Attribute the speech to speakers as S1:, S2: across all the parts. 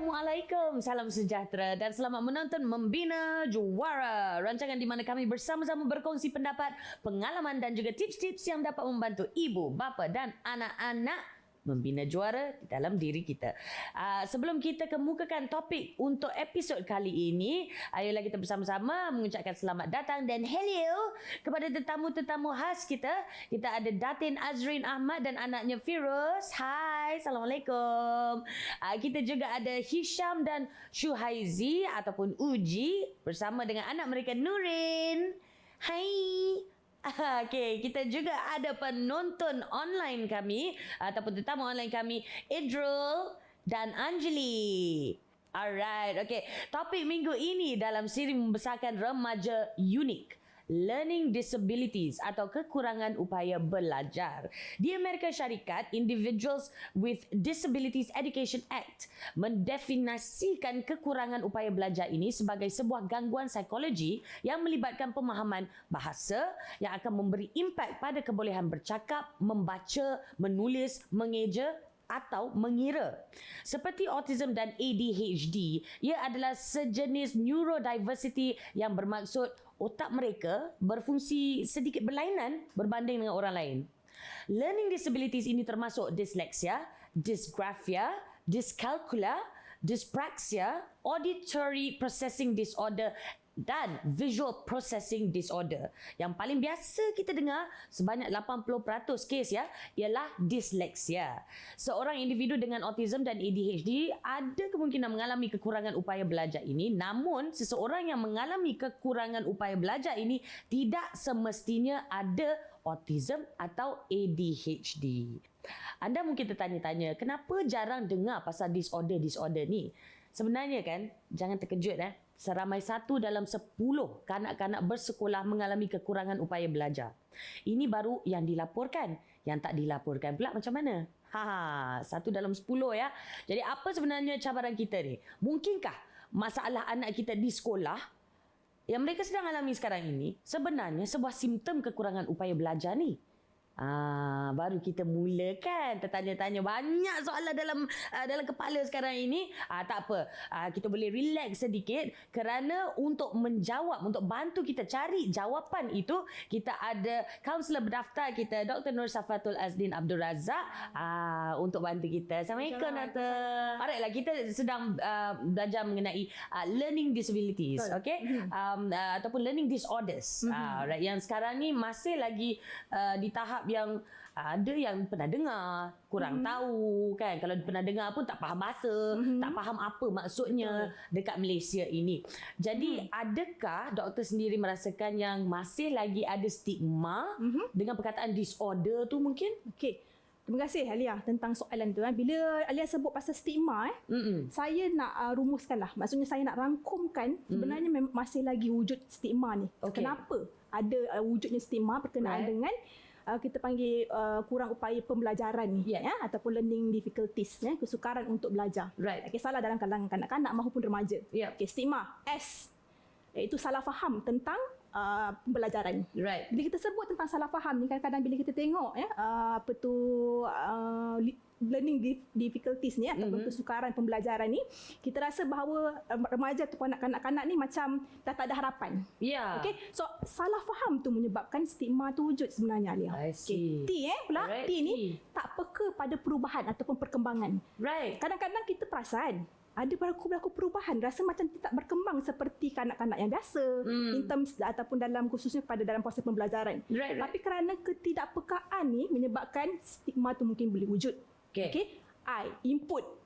S1: Assalamualaikum, salam sejahtera dan selamat menonton Membina Juara. Rancangan di mana kami bersama-sama berkongsi pendapat, pengalaman dan juga tips-tips yang dapat membantu ibu, bapa dan anak-anak membina juara di dalam diri kita. Sebelum kita kemukakan topik untuk episod kali ini, ayolah kita bersama-sama mengucapkan selamat datang dan hello kepada tetamu-tetamu khas kita. Kita ada Datin Azrin Ahmad dan anaknya Firuz. Hai, Assalamualaikum. Kita juga ada Hisham dan Syuhaizi ataupun Uji bersama dengan anak mereka Nurin. Hai. Okay, kita juga ada penonton online kami ataupun tetamu online kami, Idrul dan Anjali. Alright, okay. Topik minggu ini dalam siri membesarkan remaja unik, Learning Disabilities atau kekurangan upaya belajar. Di Amerika Syarikat, Individuals with Disabilities Education Act mendefinisikan kekurangan upaya belajar ini sebagai sebuah gangguan psikologi yang melibatkan pemahaman bahasa yang akan memberi impak pada kebolehan bercakap, membaca, menulis, mengeja atau mengira. Seperti autism dan ADHD, ia adalah sejenis neurodiversity yang bermaksud otak mereka berfungsi sedikit berlainan berbanding dengan orang lain. Learning disabilities ini termasuk dyslexia, dysgraphia, dyscalculia, dyspraxia, auditory processing disorder dan visual processing disorder. Yang paling biasa kita dengar sebanyak 80% kes ialah dyslexia. Seorang individu dengan autism dan ADHD ada kemungkinan mengalami kekurangan upaya belajar ini, namun seseorang yang mengalami kekurangan upaya belajar ini tidak semestinya ada autism atau ADHD. Anda mungkin tertanya-tanya, kenapa jarang dengar pasal disorder ni? Sebenarnya kan, jangan terkejut seramai 1 dalam 10 kanak-kanak bersekolah mengalami kekurangan upaya belajar. Ini baru yang dilaporkan. Yang tak dilaporkan pula macam mana? 1 dalam 10 ya. Jadi apa sebenarnya cabaran kita ni? Mungkinkah masalah anak kita di sekolah yang mereka sedang alami sekarang ini sebenarnya sebuah simptom kekurangan upaya belajar ni? Baru kita mulakan tertanya-tanya, banyak soalan dalam kepala sekarang ini. Tak apa, kita boleh relax sedikit kerana untuk menjawab, untuk bantu kita cari jawapan itu, kita ada kaunselor berdaftar kita, Dr. Nur Safatul Azdin Abdul Razak, untuk bantu kita. Assalamualaikum, Doktor. Alright, kita sedang belajar mengenai learning disabilities, okay? Ataupun learning disorders. Right, yang sekarang ni masih lagi di tahap yang ada yang pernah dengar, kurang tahu kan. Kalau pernah dengar pun tak faham bahasa, tak faham apa maksudnya dekat Malaysia ini. Jadi adakah doktor sendiri merasakan yang masih lagi ada stigma dengan perkataan disorder tu mungkin?
S2: Okey. Terima kasih Alia tentang soalan tu. Bila Alia sebut pasal stigma, saya nak rumuskanlah. Maksudnya saya nak rangkumkan sebenarnya masih lagi wujud stigma ni. Okay. Kenapa ada wujudnya stigma berkenaan dengan kita panggil kurang upaya pembelajaran ni, ataupun learning difficulties, kesukaran untuk belajar. Okay, salah dalam kalangan kanak-kanak maupun remaja. Okay, stigma S, iaitu salah faham tentang pembelajaran. Bila kita sebut tentang salah faham ni, kadang-kadang bila kita tengok learning difficulties ni ataupun kesukaran pembelajaran ni, kita rasa bahawa remaja ataupun kanak-kanak ni macam dah tak ada harapan. Okay, so salah faham tu menyebabkan stigma tu wujud sebenarnya, Alia. Okay. T ni tak peka pada perubahan ataupun perkembangan. Kadang-kadang kita perasan ada berlaku perubahan, rasa macam tidak berkembang seperti kanak-kanak yang biasa in terms ataupun dalam khususnya pada dalam proses pembelajaran. Tapi kerana ketidakpekaan ni menyebabkan stigma tu mungkin boleh wujud. Okay. Input.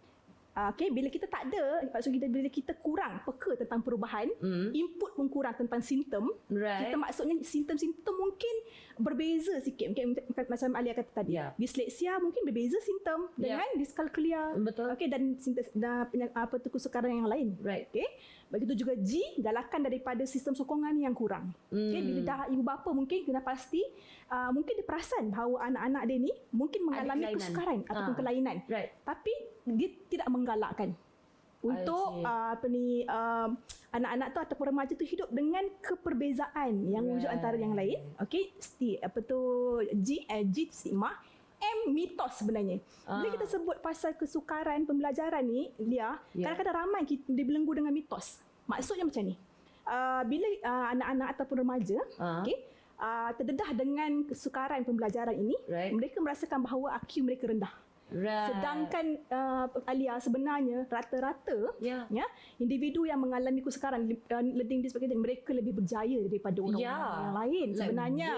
S2: Bila kita tak ada, maksudnya bila kita kurang peka tentang perubahan, input pun kurang tentang simptom. Kita maksudnya simptom-simptom mungkin berbeza sikit. Mungkin macam Alia kata tadi, disleksia mungkin berbeza simptom dengan dyscalculia. Okay, dan kesukaran yang lain. Okay. Begitu juga G, galakan daripada sistem sokongan yang kurang. Okay, bila dah ibu bapa mungkin kena pasti mungkin dia perasan bahawa anak-anak dia ni mungkin mengalami kesukaran ataupun kelainan. Tapi dia tidak menggalakkan untuk anak-anak tu ataupun remaja tu hidup dengan keperbezaan yang wujud antara yang lain. Okey, G stigma. mitos sebenarnya. Bila kita sebut pasal kesukaran pembelajaran ni, Lia, kadang-kadang ramai kita dibelenggu dengan mitos. Maksudnya macam ni. Bila anak-anak ataupun remaja terdedah dengan kesukaran pembelajaran ini, mereka merasakan bahawa IQ mereka rendah. Sedangkan Alia, sebenarnya rata-rata individu yang mengalami kesukaran learning disability, mereka lebih berjaya daripada orang yang lain sebenarnya.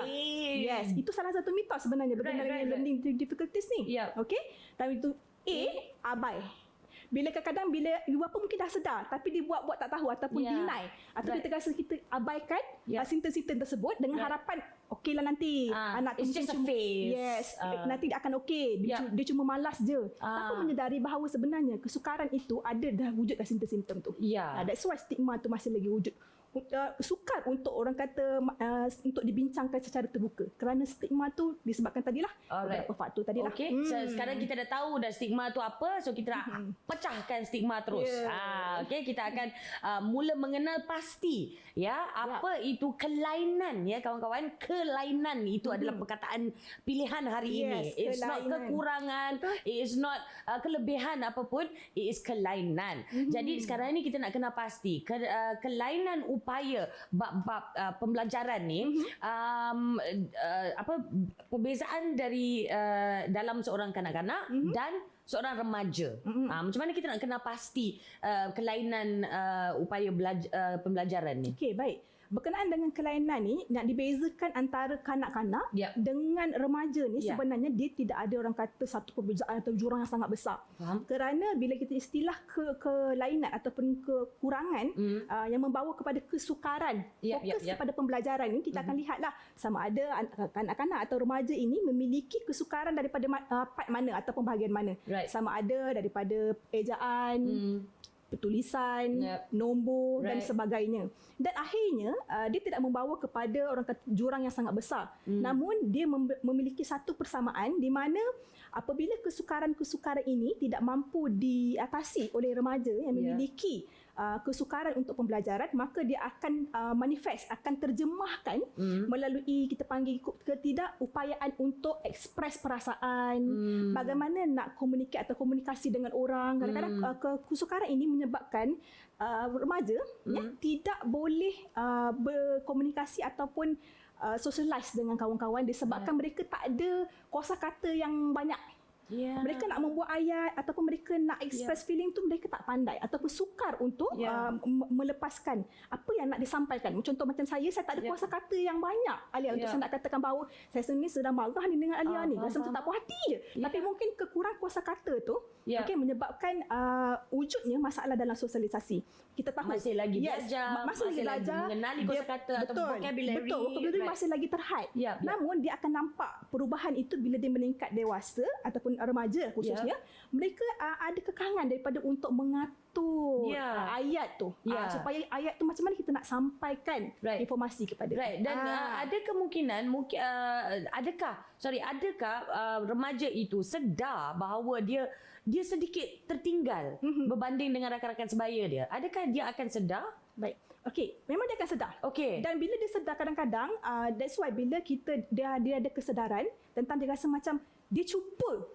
S2: Yes, itu salah satu mitos sebenarnya berkenaan dengan learning difficulties ni. Okey, dan itu abai. Bila kadang-kadang bila ibu bapa mungkin dah sedar tapi dia buat tak tahu ataupun deny atau kita rasa kita abaikan simptom-simptom tersebut dengan harapan okeylah nanti anak tu
S1: it's just a phase.
S2: Yes, nanti dia akan okey. Dia cuma malas je. Tanpa menyedari bahawa sebenarnya kesukaran itu ada dah wujud dah simptom-simptom tu. That's why stigma tu masih lagi wujud. Sukar untuk orang kata untuk dibincangkan secara terbuka kerana stigma tu disebabkan tadilah beberapa faktor tadilah.
S1: Okey, sekarang kita dah tahu dah stigma tu apa, so kita nak pecahkan stigma terus. Okey, kita akan mula mengenal pasti apa itu kelainan kawan-kawan. Kelainan itu adalah perkataan pilihan hari ini. It's not kekurangan, it is not kelebihan apapun, it is kelainan. Jadi sekarang ni kita nak kenal pasti kelainan upaya bab-bab pembelajaran ni, perbezaan dari dalam seorang kanak-kanak dan seorang remaja. Macam mana kita nak kenal pasti kelainan upaya pembelajaran ni?
S2: Okey, baik. Berkenaan dengan kelainan ni, nak dibezakan antara kanak-kanak dengan remaja ni, sebenarnya dia tidak ada orang kata satu perbezaan atau jurang yang sangat besar. Kerana bila kita istilah kelainan ataupun kekurangan yang membawa kepada kesukaran, fokus kepada pembelajaran ni, kita akan lihatlah sama ada kanak-kanak atau remaja ini memiliki kesukaran daripada part mana ataupun bahagian mana. Sama ada daripada ejaan, tulisan, nombor dan sebagainya. Dan akhirnya dia tidak membawa kepada orang kata jurang yang sangat besar. Namun dia memiliki satu persamaan di mana apabila kesukaran-kesukaran ini tidak mampu diatasi oleh remaja yang memiliki kesukaran untuk pembelajaran, maka dia akan manifest, akan terjemahkan melalui kita panggil ketidakupayaan untuk ekspres perasaan, bagaimana nak komunikasi dengan orang. Kadang-kadang kesukaran ini menyebabkan remaja tidak boleh berkomunikasi ataupun socialize dengan kawan-kawan disebabkan mereka tak ada kosakata yang banyak. Mereka nak membuat ayat ataupun mereka nak express feeling tu, mereka tak pandai ataupun sukar untuk melepaskan apa yang nak disampaikan. Contoh macam saya tak ada kuasa kata yang banyak, Alia, untuk saya nak katakan bahawa saya sebenarnya sedang marah ni dengan Alia ni, rasa macam tak puas hati je. Tapi mungkin kekurangan kuasa kata tu menyebabkan wujudnya masalah dalam sosialisasi. Kita tahu
S1: masih lagi belajar, masih lagi mengenali kuasa kata atau vocabulary.
S2: Vocabulary masih lagi terhad. Namun dia akan nampak perubahan itu bila dia meningkat dewasa ataupun remaja khususnya, mereka ada kekangan daripada untuk mengatur ayat tu. Supaya ayat tu macam mana kita nak sampaikan informasi kepada
S1: dan ada kemungkinan adakah remaja itu sedar bahawa dia sedikit tertinggal berbanding dengan rakan-rakan sebaya dia? Adakah dia akan sedar?
S2: Baik. Okey, memang dia akan sedar.
S1: Dan
S2: bila dia sedar kadang-kadang, that's why bila dia ada kesedaran tentang dia rasa macam dia cuba,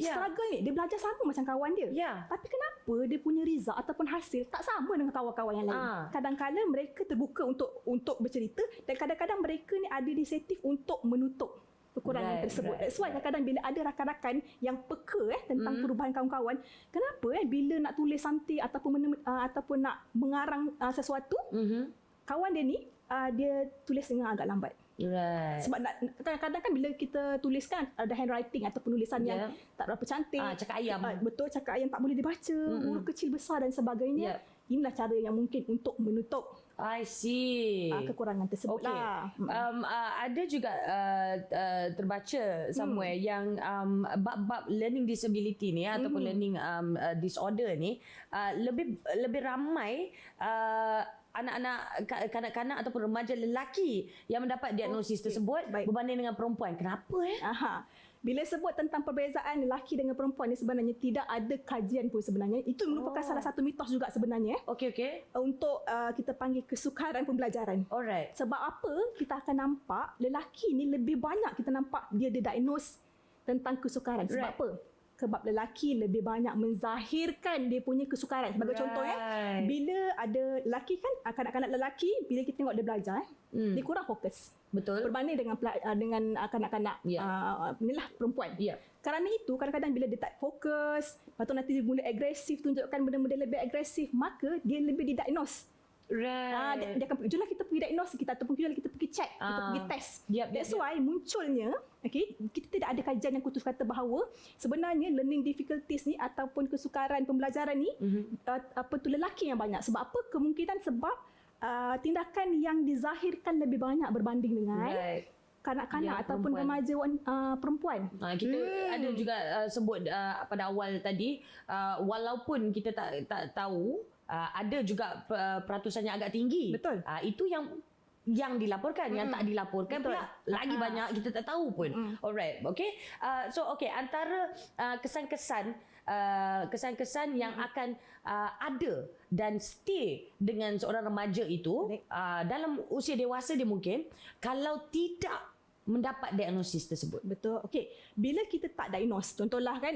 S2: struggle ni, dia belajar sama macam kawan dia. Tapi kenapa dia punya result ataupun hasil tak sama dengan kawan-kawan yang lain? Kadang-kadang mereka terbuka untuk bercerita dan kadang-kadang mereka ni ada inisiatif untuk menutup kekurangan tersebut. That's why kadang-kadang bila ada rakan-rakan yang peka tentang perubahan kawan-kawan, kenapa bila nak tulis something ataupun nak mengarang sesuatu, kawan dia ni dia tulis dengan agak lambat. Sebab kadang-kadang kan bila kita tuliskan ada handwriting atau penulisan yang tak berapa cantik,
S1: cakap ayam.
S2: Betul, cakap ayam tak boleh dibaca, huruf kecil besar dan sebagainya. Inilah cara yang mungkin untuk menutup
S1: I see
S2: kekurangan tersebut lah.
S1: Ada juga terbaca somewhere yang bab-bab learning disability ni ataupun learning disorder ni lebih ramai anak-anak, kanak-kanak ataupun remaja lelaki yang mendapat diagnosis tersebut berbanding dengan perempuan. Kenapa?
S2: Bila sebut tentang perbezaan lelaki dengan perempuan ni, sebenarnya tidak ada kajian pun sebenarnya. Itu merupakan salah satu mitos juga sebenarnya. Untuk kita panggil kesukaran pembelajaran. Sebab apa? Kita akan nampak lelaki ni lebih banyak kita nampak dia didiagnose tentang kesukaran. Sebab apa? Sebab lelaki lebih banyak menzahirkan dia punya kesukaran. Sebagai contoh bila ada lelaki kan, kanak-kanak lelaki bila kita tengok dia belajar dia kurang fokus.
S1: Betul.
S2: Berbanding dengan kanak-kanak inilah perempuan. Kerana itu kadang-kadang bila dia tak fokus, lepas tu nanti dia mula agresif, tunjukkan benda-benda lebih agresif, maka dia lebih didiagnose. Dia akan pergi, jomlah kita pergi diagnose kita, ataupun jomlah kita pergi check, kita pergi test. That's why munculnya, kita tidak ada kajian yang khusus kata bahawa sebenarnya learning difficulties ni ataupun kesukaran pembelajaran ni lelaki yang banyak. Sebab apa? Kemungkinan sebab tindakan yang dizahirkan lebih banyak berbanding dengan kanak-kanak ataupun remaja perempuan.
S1: Kita ada juga sebut pada awal tadi, walaupun kita tak tahu, ada juga peratusannya agak tinggi.
S2: Betul.
S1: Itu yang dilaporkan, yang tak dilaporkan pula lagi banyak kita tak tahu pun. Alright, okay. Antara kesan-kesan yang akan ada dan stay dengan seorang remaja itu dalam usia dewasa dia mungkin kalau tidak mendapat diagnosis tersebut.
S2: Betul. Okey, bila kita tak diagnose, contohlah kan,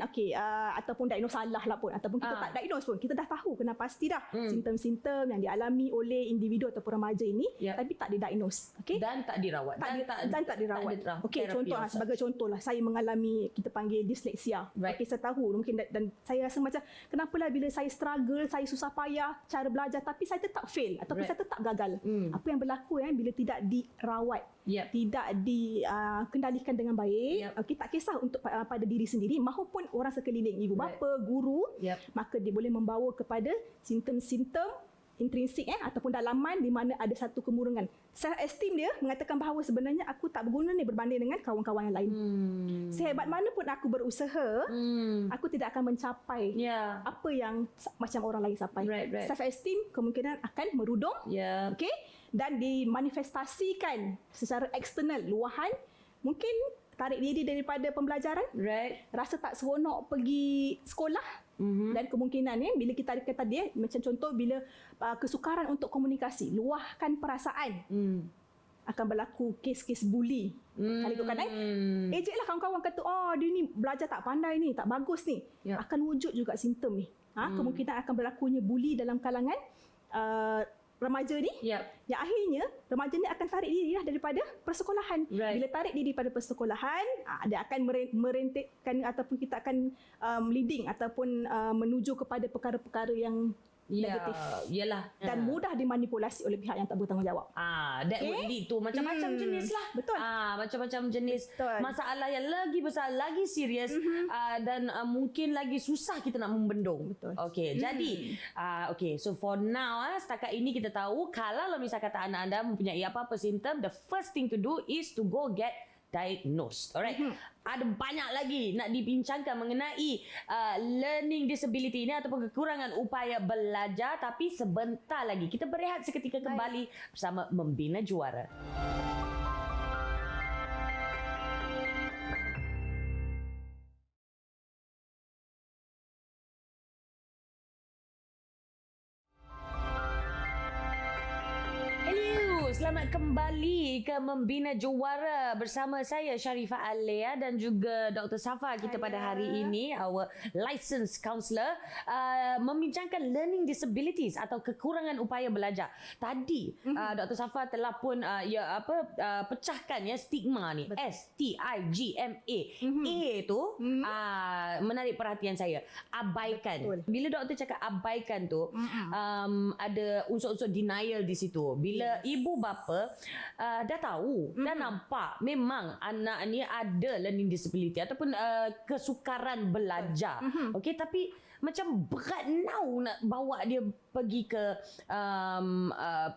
S2: ataupun diagnose salah lah pun, ataupun kita tak diagnose pun, kita dah tahu kena pasti dah simptom-simptom yang dialami oleh individu ataupun remaja ini, tapi tak didiagnose. Okey.
S1: Dan tak dirawat.
S2: Dan tak dirawat. Okey, sebagai contohlah, saya mengalami, kita panggil disleksia. Okey, saya tahu mungkin dan saya rasa macam kenapalah bila saya struggle, saya susah payah cara belajar tapi saya tetap fail ataupun saya tetap gagal. Apa yang berlaku bila tidak dirawat, tidak kendalikan dengan baik, tak kisah untuk pada diri sendiri maupun orang sekeliling, ibu bapa, guru, maka dia boleh membawa kepada simptom-simptom intrinsik ataupun dalaman di mana ada satu kemurungan. Self esteem dia mengatakan bahawa sebenarnya aku tak berguna ni berbanding dengan kawan-kawan yang lain. Sehebat mana pun aku berusaha, aku tidak akan mencapai apa yang macam orang lain capai. Self esteem kemungkinan akan merudum. Okey, dan dimanifestasikan secara eksternal, luahan, mungkin tarik diri daripada pembelajaran, rasa tak seronok pergi sekolah, dan kemungkinan bila kita kata dia macam contoh bila kesukaran untuk komunikasi, luahkan perasaan, akan berlaku kes-kes bully. Kali tu kadang ejeklah kawan-kawan kata, dia ni belajar tak pandai ni, tak bagus ni, akan wujud juga simptom ni. Kemungkinan akan berlakunya bully dalam kalangan remaja ni, yang akhirnya remaja ni akan tarik diri daripada persekolahan. Bila tarik diri daripada persekolahan, dia akan merentikkan ataupun kita akan leading ataupun menuju kepada perkara-perkara yang negatif. Dan mudah dimanipulasi oleh pihak yang tak bertanggungjawab.
S1: That would lead to macam-macam jenis lah.
S2: Betul.
S1: Macam-macam jenis masalah yang lagi besar, lagi serius, dan mungkin lagi susah kita nak membendung.
S2: Betul.
S1: Okey, jadi so for now setakat ini kita tahu kalau misal kata anak anda mempunyai apa-apa simptom, the first thing to do is to go get diagnosed. Alright. Ada banyak lagi nak dibincangkan mengenai learning disability ini ataupun kekurangan upaya belajar, tapi sebentar lagi kita berehat seketika kembali bersama Membina Juara. Selamat kembali ke Membina Juara bersama saya Sharifah Alia dan juga Dr. Safa kita pada hari ini, our licensed counsellor, membincangkan learning disabilities atau kekurangan upaya belajar. Tadi Dr. Safa telah pun pecahkan stigma ni. S-T-I-G-M-A. A tu menarik perhatian saya. Abaikan. Betul. Bila doktor cakap abaikan tu, ada unsur-unsur denial di situ. Bila ibu bapa dah tahu, dah nampak memang anak ni ada learning disability ataupun kesukaran belajar. Okey, tapi macam berat nak bawa dia pergi ke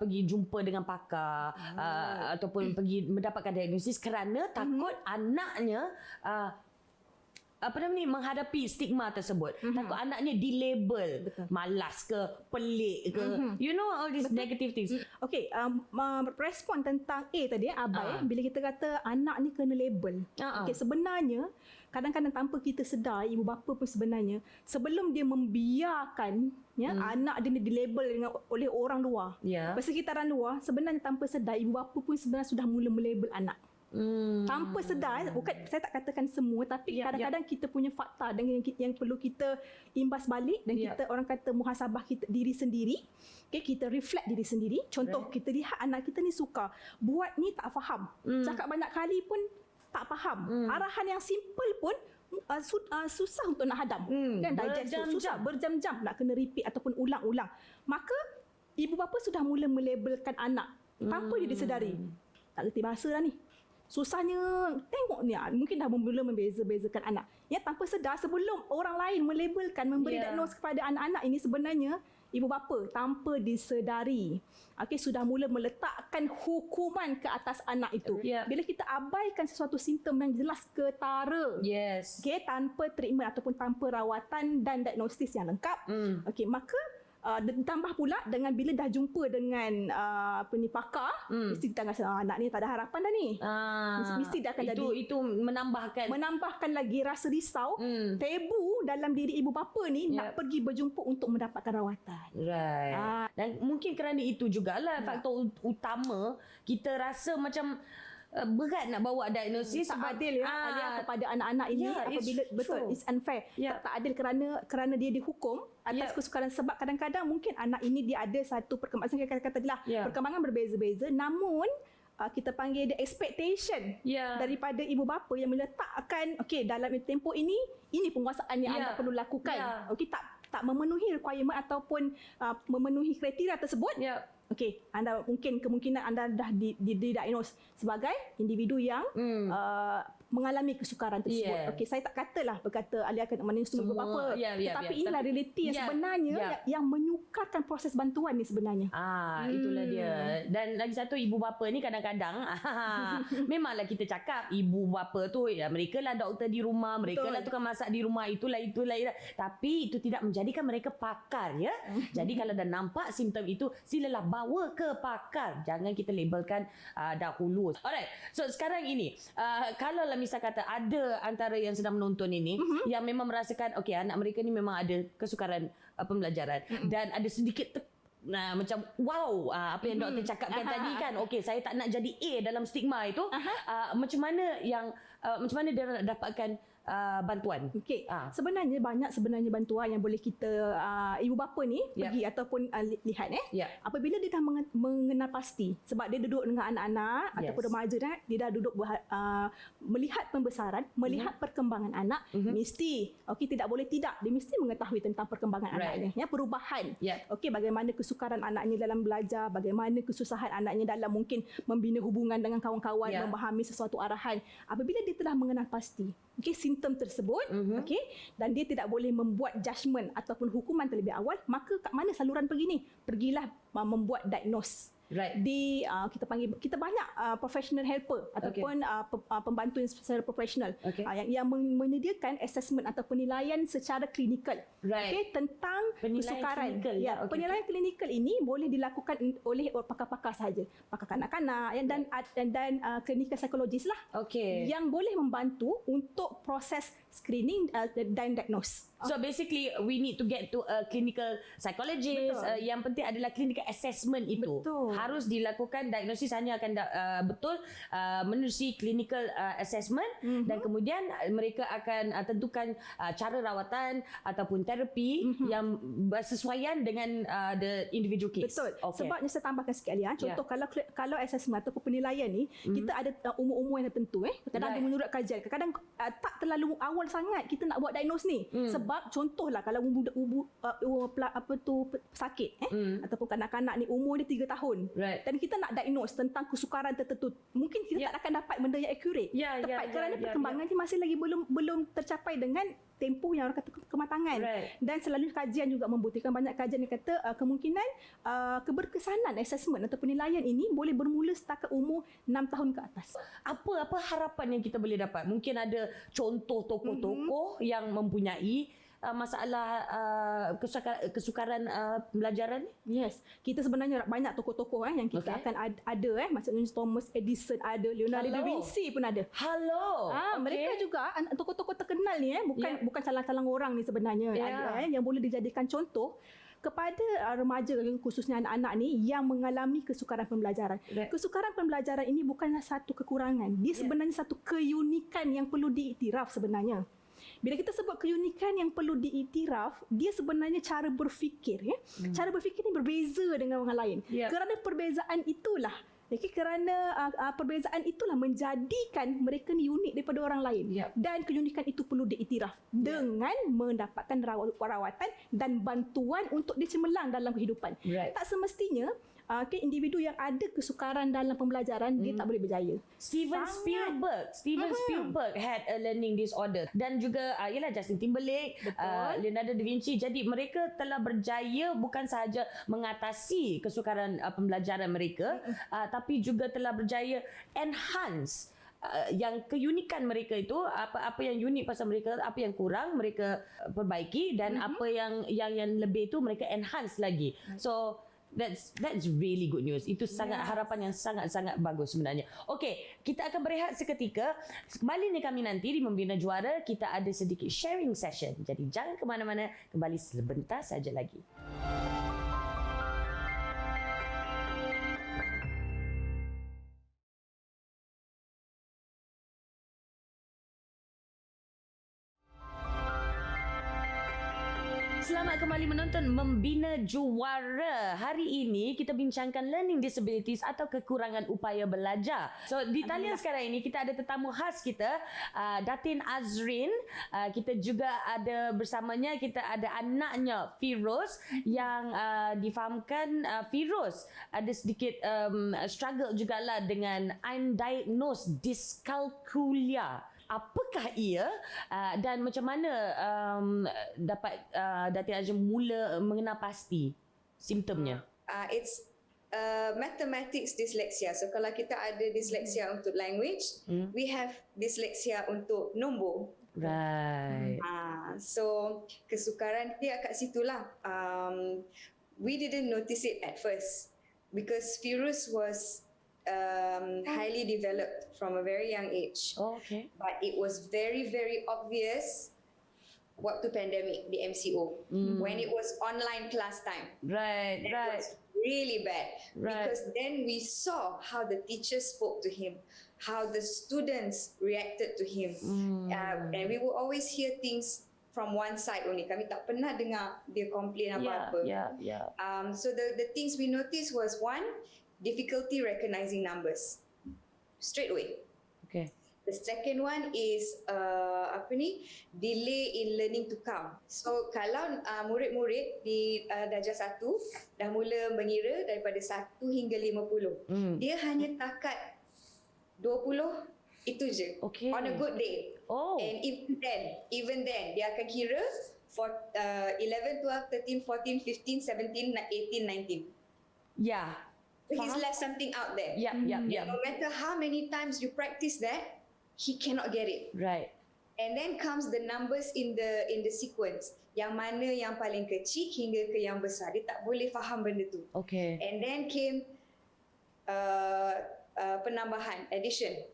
S1: pergi jumpa dengan pakar ataupun pergi mendapatkan diagnosis kerana takut anaknya menghadapi stigma tersebut. Takut anaknya dilabel malas ke, pelik ke, you know, all these negative things.
S2: Okey, respon tentang A tadi, abai, bila kita kata anak ni kena label. Okey, sebenarnya kadang-kadang tanpa kita sedar, ibu bapa pun sebenarnya sebelum dia membiarkan anak dia dilabel oleh orang luar, persekitaran luar, sebenarnya tanpa sedar ibu bapa pun sebenarnya sudah mula melabel anak. Tanpa sedar, bukan saya tak katakan semua, tapi kadang-kadang kita punya fakta dan yang perlu kita imbas balik dan kita orang kata muhasabah kita diri sendiri. Okay, kita reflect diri sendiri. Contoh, kita lihat anak kita ni suka buat ni tak faham. Cakap banyak kali pun tak faham. Arahan yang simple pun susah untuk nak hadam. Kan digest susah, berjam-jam nak kena repeat ataupun ulang-ulang. Maka ibu bapa sudah mula melabelkan anak tanpa dia disedari. Tak reti bahasa dah ni. Susahnya tengok ni, mungkin dah mula membeza-bezakan anak. Ya, tanpa sedar sebelum orang lain melabelkan, memberi diagnos kepada anak-anak ini, sebenarnya ibu bapa tanpa disedari sudah mula meletakkan hukuman ke atas anak itu. Bila kita abaikan sesuatu simptom yang jelas ketara, tanpa treatment ataupun tanpa rawatan dan diagnosis yang lengkap, maka ditambah pula dengan bila dah jumpa dengan pakar, mesti kita rasa anak ni tak ada harapan dah ni. Mesti dia akan
S1: itu menambahkan
S2: lagi rasa risau, tebu dalam diri ibu bapa ni nak pergi berjumpa untuk mendapatkan rawatan.
S1: Dan mungkin kerana itu jugalah faktor utama kita rasa macam berat nak bawa diagnosis.
S2: Tak adil kepada anak-anak ini apabila it's unfair. Tak adil kerana dia dihukum atas kesukaran, sebab kadang-kadang mungkin anak ini dia ada satu perkembangan, saya kata tadi lah, perkembangan berbeza-beza, namun kita panggil dia expectation daripada ibu bapa yang meletakkan dalam tempoh ini penguasaan yang anda perlu lakukan. Tak memenuhi requirement ataupun memenuhi kriteria tersebut. Anda kemungkinan anda dah didiagnose sebagai individu yang mengalami kesukaran tersebut. Saya tak katalah berkata ahli akan menentu ibu bapa, tetapi inilah realiti yang sebenarnya yang menyukarkan proses bantuan ni sebenarnya.
S1: Itulah dia. Dan lagi satu, ibu bapa ni kadang-kadang memanglah kita cakap ibu bapa tu mereka lah doktor di rumah, mereka lah tukang masak di rumah, itulah. Tapi itu tidak menjadikan mereka pakar, ya. Jadi kalau dah nampak simptom itu, silalah bawa ke pakar. Jangan kita labelkan dahulu. Alright. So sekarang ini kalau lah misal kata ada antara yang sedang menonton ini yang memang merasakan anak mereka ni memang ada kesukaran pembelajaran dan ada sedikit macam wow, apa yang doktor cakapkan tadi kan, saya tak nak jadi A dalam stigma itu. Macam mana dia nak dapatkan bantuan?
S2: Sebenarnya banyak bantuan yang boleh kita ibu bapa ni pergi ataupun lihat apabila dia dah mengenal pasti, sebab dia duduk dengan anak-anak ataupun remaja, dia dah duduk melihat pembesaran, melihat perkembangan anak, mesti tidak boleh tidak, dia mesti mengetahui tentang perkembangan anaknya, perubahan, bagaimana kesukaran anaknya dalam belajar, bagaimana kesusahan anaknya dalam mungkin membina hubungan dengan kawan-kawan, memahami sesuatu arahan. Apabila dia telah mengenal pasti simptom tersebut, dan dia tidak boleh membuat judgement ataupun hukuman terlebih awal, maka kat mana saluran pergi ni? Pergilah membuat diagnose. Kita panggil, kita banyak professional helper ataupun pembantu yang secara profesional yang menyediakan assessment atau penilaian secara klinikal tentang kesukaran. Penilaian klinikal ini boleh dilakukan oleh pakar-pakar sahaja, pakar kanak-kanak dan klinikal psikologis lah, yang boleh membantu untuk proses screening dan diagnose.
S1: So basically we need to get to a clinical psychologist. Yang penting adalah clinical assessment itu. Harus dilakukan, diagnosis hanya akan betul menerusi clinical assessment, dan kemudian mereka akan tentukan cara rawatan ataupun terapi yang bersesuaian dengan the individual case.
S2: Sebabnya saya tambahkan sikit Alia. Contoh kalau assessment ataupun penilaian ni, kita ada umur-umur yang tertentu. Kadang-kadang menurut kajian, kadang-kadang tak terlalu awal sangat kita nak buat diagnose ni. Sebab contohlah kalau sakit ataupun kanak-kanak ni umur dia 3 tahun, dan kita nak diagnose tentang kesukaran tertentu, mungkin kita tak akan dapat benda yang accurate, tepat, kerana perkembangan dia masih lagi belum tercapai dengan tempoh yang orang kata kematangan. Dan selalu kajian juga membuktikan, banyak kajian yang kata kemungkinan keberkesanan assessment atau penilaian ini boleh bermula setakat umur 6 tahun ke atas.
S1: Apa harapan yang kita boleh dapat? Mungkin ada contoh tokoh-tokoh yang mempunyai masalah kesukaran pembelajaran ni?
S2: Yes, kita sebenarnya banyak tokoh-tokoh yang kita akan ada, maksudnya Thomas Edison ada, Leonardo da Vinci pun ada. Mereka juga tokoh-tokoh terkenal ni, bukan salah-salah orang ni sebenarnya, yang boleh dijadikan contoh. kepada remaja khususnya anak-anak ni yang mengalami kesukaran pembelajaran. Kesukaran pembelajaran ini bukanlah satu kekurangan. Dia sebenarnya satu keunikan yang perlu diiktiraf sebenarnya. Bila kita sebut keunikan yang perlu diiktiraf, dia sebenarnya cara berfikir. Cara berfikir ni berbeza dengan orang lain. Kerana perbezaan itulah perbezaan itulah menjadikan mereka ni unik daripada orang lain. Dan keunikan itu perlu diiktiraf dengan mendapatkan rawatan dan bantuan untuk dia cemerlang dalam kehidupan. Tak semestinya individu yang ada kesukaran dalam pembelajaran dia tak boleh berjaya.
S1: Steven Spielberg had a learning disorder, dan juga ialah Justin Timberlake, Leonardo da Vinci. Jadi mereka telah berjaya bukan sahaja mengatasi kesukaran pembelajaran mereka, tapi juga telah berjaya enhance yang keunikan mereka itu, apa yang unik pasal mereka, apa yang kurang mereka perbaiki, dan apa yang lebih itu mereka enhance lagi. So that's really good news. Itu sangat harapan yang sangat-sangat bagus sebenarnya. Okey, kita akan berehat seketika. Kembali ni kami nanti di Membina Juara, kita ada sedikit sharing session. Jadi jangan ke mana-mana, kembali sebentar saja lagi. Selamat kembali menonton Membina Juara. Hari ini kita bincangkan learning disabilities atau kekurangan upaya belajar. So di talian sekarang ini kita ada tetamu khas kita, Datin Azrin. Kita juga ada bersamanya, kita ada anaknya Firoz yang difahamkan Firoz ada sedikit struggle jugalah dengan undiagnosed dyscalculia. Apakah ia dan macam mana dapat Datin Azrin mula mengenal pasti simptomnya?
S3: It's mathematics dyslexia. So kalau kita ada dyslexia untuk language, we have dyslexia untuk nombor.
S1: Right.
S3: So kesukaran dia kat situlah. We didn't notice it at first because Firuz was highly developed from a very young age.
S1: Okay.
S3: But it was very, very obvious waktu pandemic, the MCO, when it was online class time.
S1: Right.
S3: That was really bad.
S1: Right.
S3: Because then we saw how the teachers spoke to him, how the students reacted to him. And we will always hear things from one side only. Kami tak pernah dengar dia complain apa-apa. So the things we noticed was, one, difficulty recognizing numbers straight away.
S1: Okay.
S3: The second one is delay in learning to count. So kalau murid-murid di darjah 1 dah mula mengira daripada 1 hingga 50, dia hanya takat 20 itu je.
S1: Okay.
S3: On a good day. And even then dia akan kira for 11, 12, 13, 14, 15, 17, 18, 19.
S1: Yeah.
S3: He's left something out there. No matter how many times you practice that, he cannot get it.
S1: Right.
S3: And then comes the numbers in the sequence. Yang mana yang paling kecil hingga ke yang besar. Dia tak boleh faham benda tu.
S1: Okay.
S3: And then came penambahan, addition.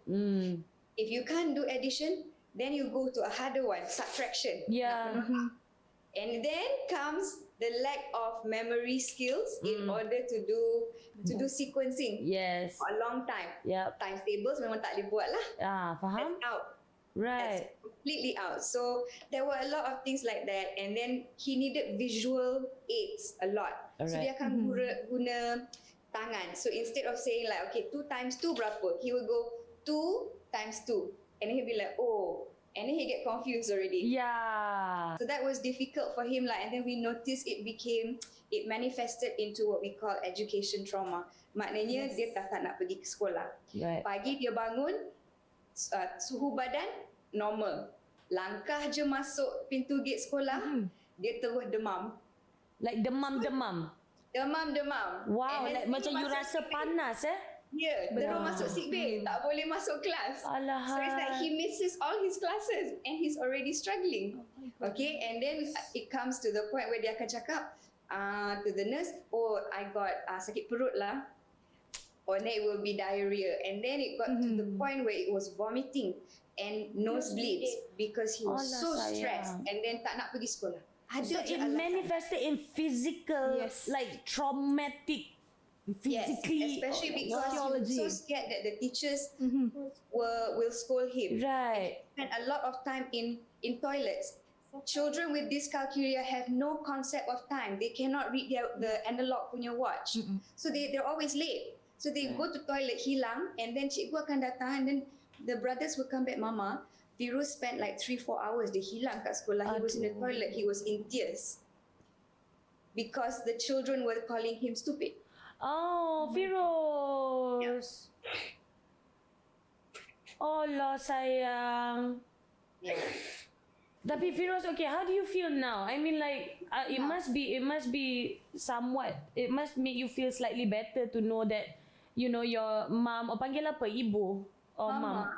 S3: If you can't do addition, then you go to a harder one, subtraction. And then comes the lack of memory skills in order to do sequencing.
S1: Yes.
S3: For a long time. Times tables memang tak boleh buat lah.
S1: Faham?
S3: That's out.
S1: Right.
S3: That's completely out. So there were a lot of things like that, and then he needed visual aids a lot. So dia akan guna tangan. So instead of saying like, okay, 2 times 2 berapa? He will go 2 times 2. And then he'll be like, oh. And then he get confused already. So that was difficult for him lah. And then we noticed it manifested into what we call education trauma. Maknanya dia tak nak pergi ke sekolah. Pagi dia bangun, suhu badan normal. Langkah je masuk pintu gate sekolah, dia terus demam.
S1: Like demam-demam?
S3: Demam-demam.
S1: Wow, like macam you rasa panas
S3: terus masuk sick bay, tak boleh masuk kelas. So it's like he misses all his classes and he's already struggling. Okay, and then it comes to the point where dia akan cakap to the nurse, oh, I got sakit perut lah. Or then it will be diarrhea. And then it got to the point where it was vomiting and nosebleeds because he was so stressed and then tak nak pergi sekolah.
S1: So it manifested in physical, like traumatic, physically.
S3: Yes, especially because he was so scared that the teachers will scold him.
S1: Right.
S3: And a lot of time in toilets. Children with dyscalculia have no concept of time. They cannot read the analog punya watch. So they're always late. So they go to toilet, hilang, and then cikgu akan datang, and then the brothers will come back, Mama, Firuz spent like 3-4 hours. Dia hilang kat sekolah. He was in the toilet. He was in tears. Because the children were calling him stupid.
S1: Oh, Firuz. Oh, Allah sayang.
S3: Yeah.
S1: Tapi Firuz, okay, how do you feel now? I mean, like, it must be somewhat, it must make you feel slightly better to know that, you know, your mom, panggil apa, ibu? Or mom.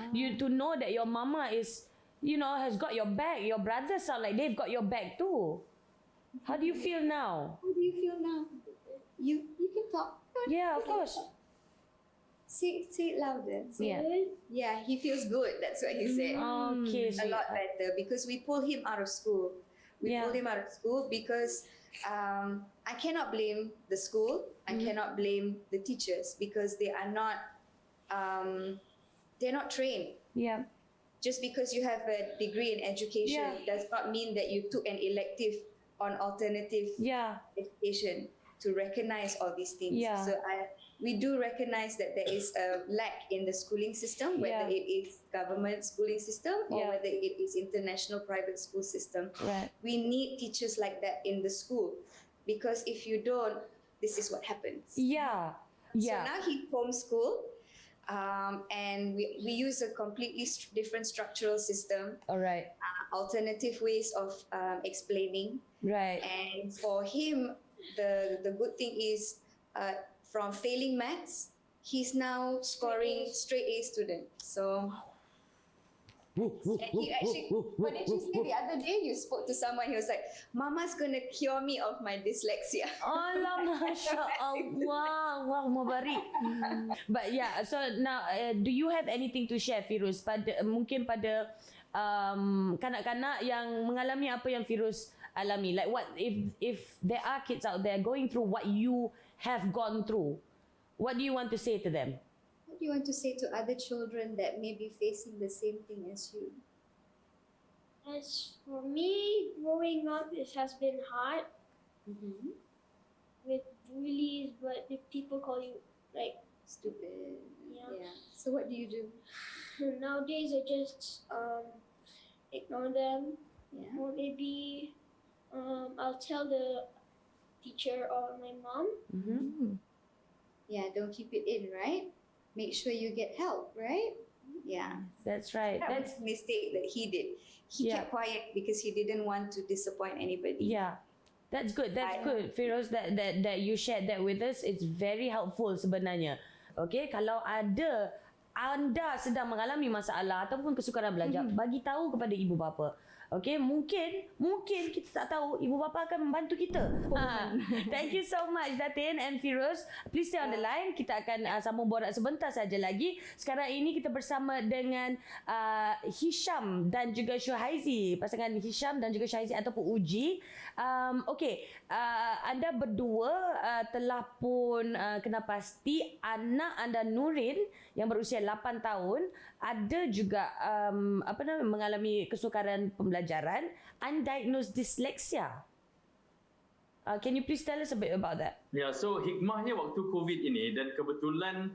S1: You to know that your mama is, you know, has got your back. Your brothers sound like they've got your back too. How do you feel now?
S3: How do you feel now? You can talk.
S1: Yeah, of course.
S3: Say it louder.
S1: Yeah.
S3: Yeah, he feels good. That's what he said.
S1: Okay.
S3: A lot better because we pulled him out of school. We pulled him out of school because I cannot blame the school. I cannot blame the teachers because they are not they're not trained.
S1: Yeah.
S3: Just because you have a degree in education does not mean that you took an elective on alternative education to recognize all these things.
S1: Yeah.
S3: So we do recognize that there is a lack in the schooling system, whether it is government schooling system or whether it is international private school system.
S1: Right.
S3: We need teachers like that in the school because if you don't, this is what happens.
S1: Yeah. Yeah.
S3: So now he homeschooled. And we use a completely different structural system.
S1: All right.
S3: Alternative ways of explaining.
S1: Right.
S3: And for him, the good thing is from failing maths, he's now scoring straight A student. So and he actually, what did you say the other day? You spoke to someone, he was like, Mama's gonna cure me of my dyslexia.
S1: Allah, Masya Allah. Wow, Mubarak. But yeah, so now, do you have anything to share, Firuz? Mungkin pada kanak-kanak yang mengalami apa yang Firuz alami. Like what, if there are kids out there going through what you have gone through, what do you want to say to them?
S3: What do you want to say to other children that may be facing the same thing as you?
S4: As for me, growing up, it has been hard with bullies, but if people call you like
S3: Stupid.
S4: Yeah.
S3: So what do you do?
S4: nowadays, I just ignore them,
S3: Yeah.
S4: or maybe I'll tell the teacher or my mom.
S3: Yeah, don't keep it in, right? Make sure you get help, right? Yeah.
S1: That's right.
S3: That was a mistake that he did. He kept quiet because he didn't want to disappoint anybody.
S1: Yeah. That's good. That's good, Firuz, that you shared that with us. It's very helpful sebenarnya. Okay, kalau anda sedang mengalami masalah ataupun kesukaran belajar, bagi tahu kepada ibu bapa. Okay, mungkin kita tak tahu, ibu bapa akan membantu kita. Thank you so much Datin and Firuz. Please stay on the line. Kita akan sambung borak sebentar saja lagi. Sekarang ini kita bersama dengan Hisham dan juga Syuhaizi. Pasangan Hisham dan juga Syuhaizi ataupun Uji. Okay, anda berdua telah pun kena pasti anak anda Nurin yang berusia 8 tahun ada juga mengalami kesukaran pembelajaran, undiagnosed dyslexia. Can you please tell us a bit about that?
S5: Yeah, so hikmahnya waktu COVID ini dan kebetulan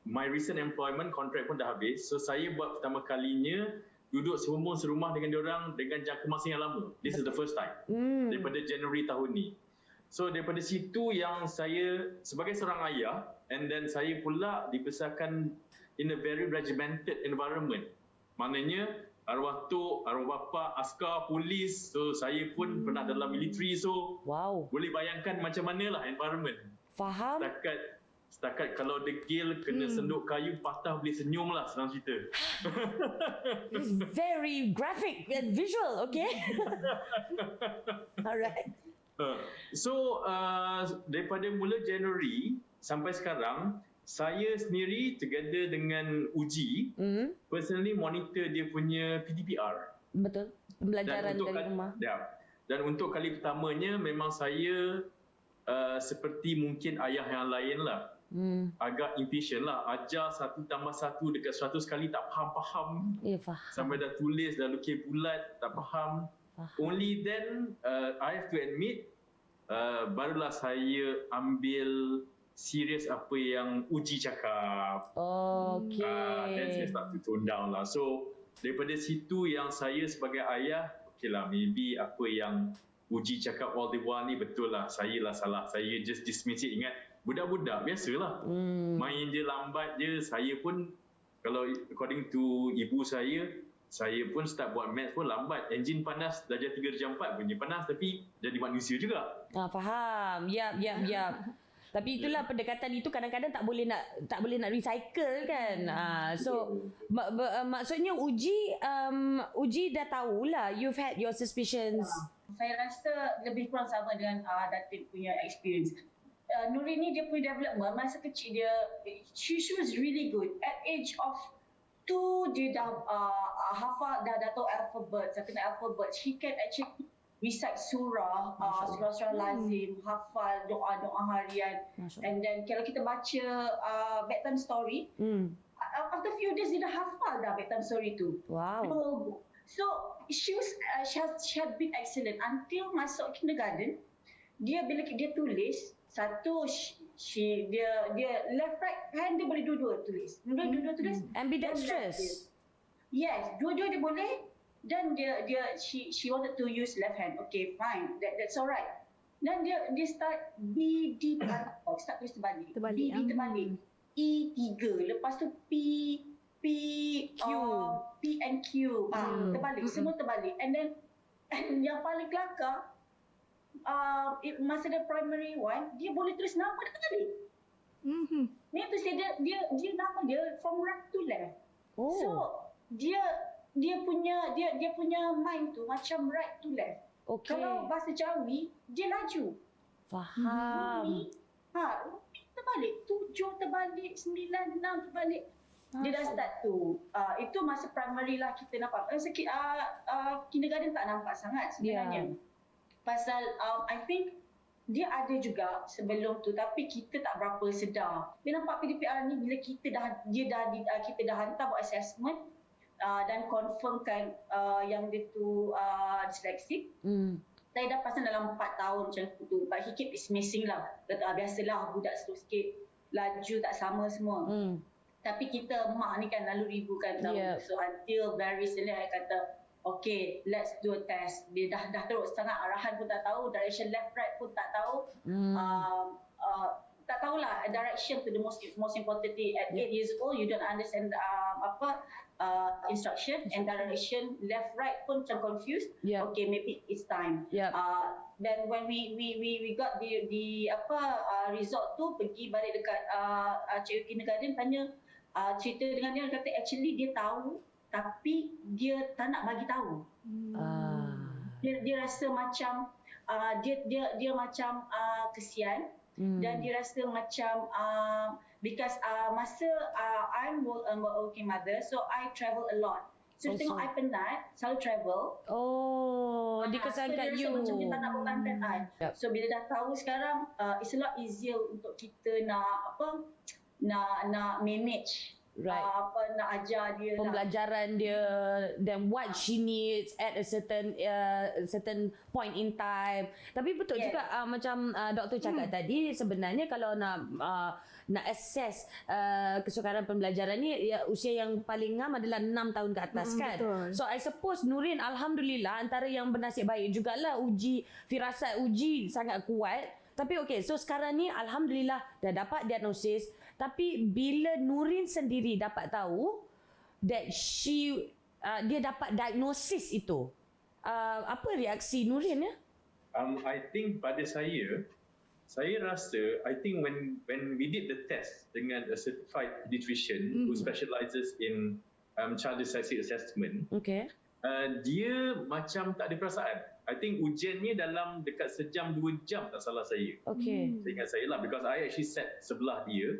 S5: my recent employment contract pun dah habis. So saya buat pertama kalinya duduk serumah dengan diorang dengan jangka masa yang lama. This is the first time. Daripada Januari tahun ni. So daripada situ yang saya sebagai seorang ayah, and then saya pula dibesarkan in a very regimented environment. Maknanya arwah tok, arwah bapa, askar, polis. So saya pun pernah dalam military. So boleh bayangkan macam manalah environment.
S1: Faham?
S5: Setakat kalau degil kena senduk kayu patah boleh senyum lah, senang cerita.
S1: It's very graphic and visual, okay? Alright.
S5: So daripada mula Januari sampai sekarang, saya sendiri together dengan Uji personally monitor dia punya PTPR.
S1: Betul. Pembelajaran
S5: Dan untuk
S1: dari rumah.
S5: Dan untuk kali pertamanya memang saya seperti mungkin ayah yang lain lah. Agak impatient lah. Ajar 1+1 dekat 100 kali tak faham.
S1: Ya, faham.
S5: Sampai dah tulis, dah lukis bulat, tak faham. Only then I have to admit barulah saya ambil serius apa yang Uji cakap. Then saya start to tone down lah. So daripada situ yang saya sebagai ayah, okay lah, maybe apa yang Uji cakap all the while ni betul lah. Saya lah salah. Saya just dismiss it. Ingat, budak-budak biasalah. Main je, lambat je. Saya pun, kalau according to ibu saya pun start buat maths pun lambat. Enjin panas, darjah 3/4 bunyi panas, tapi jadi manusia juga.
S1: Faham. Yap. Tapi itulah pendekatan itu kadang-kadang tak boleh nak recycle kan. So maksudnya Uji dah tahulah you've had your suspicions.
S6: Saya rasa lebih kurang sama dengan Datin punya experience. Nurin ni dia punya development masa kecil dia, she was really good. At age of 2 dia dah hafal, dah tahu alphabet, kena alphabet. She can actually recite surah lazim, hafal doa-doa harian. And then kalau kita baca bedtime story, after few days dia dah hafal dah bedtime story tu.
S1: Wow.
S6: So she had been excellent until masuk kindergarten. Dia bila dia tulis, satu dia left right hand dia boleh dua-dua tulis. Dua-dua tulis.
S1: Ambidextrous.
S6: Yes, dua-dua dia boleh. Dan she wanted to use left hand. Okay, fine. That's alright. Dan dia start BD start tulis terbalik. BD terbalik. E3. Lepas tu P Q and Q. Terbalik. Semua terbalik. And then yang paling kelakar, masa dia primary 1, dia boleh tulis nama dia terbalik. Ni tu dia nama dia from right to left. So dia punya mind tu macam right to left. Kalau bahasa Jawi, dia laju.
S1: Faham.
S6: Rumi terbalik, 7 terbalik, 9, 6 terbalik. Dia dah start tu. Itu masa primary lah kita nampak. Kindergarten tak nampak sangat sebenarnya. Pasal I think dia ada juga sebelum tu, tapi kita tak berapa sedar. Dia nampak PDPR ni bila kita dah hantar buat assessment dan confirmkan yang dia tu dyslexic. Saya dah pasang dalam 4 tahun macam tu. But he keep dismissing lah. Kata biasalah budak sikit laju tak sama semua. Tapi kita mak ni kan lalu ribu kan tahu. So until very recently I kata, okay, let's do a test. Dia dah teruk sangat, arahan pun tak tahu, direction left right pun tak tahu. Tak tahulah direction to the most important thing. At 8 years old, you don't understand instruction and direction left right pun macam confused. Okay, maybe it's time. Then when we got the result tu, pergi balik dekat cikgu kindergarten, tanya cerita dengan dia, kata actually dia tahu tapi dia tak nak bagi tahu. Dia rasa macam dia macam kesian. Dan dia rasa macam because masa I'm a working mother, so I travel a lot. So dia tengok I penat, selalu travel.
S1: Dia kesankan you.
S6: Macam dia tak nak berkantan I. So bila dah tahu sekarang, it's a lot easier untuk kita nak manage. Nak ajar dia
S1: pembelajaran dia, then what she needs at a certain point in time. Tapi betul juga macam doktor cakap tadi, sebenarnya kalau nak assess kesukaran pembelajaran ni, usia yang paling ngam adalah 6 tahun ke atas kan.
S2: Betul.
S1: So I suppose Nurin alhamdulillah antara yang bernasib baik jugalah. Firasat Uji sangat kuat. Tapi okay, so sekarang ni alhamdulillah dah dapat diagnosis. Tapi bila Nurin sendiri dapat tahu that dia dapat diagnosis itu, apa reaksi Nurin ya?
S5: I think pada saya rasa, I think when we did the test dengan a certified pediatrician who specializes in child dyslexia assessment, dia macam tak ada perasaan. I think ujiannya dalam dekat sejam 2 jam tak salah saya. Seingat saya lah, because I actually sat sebelah dia.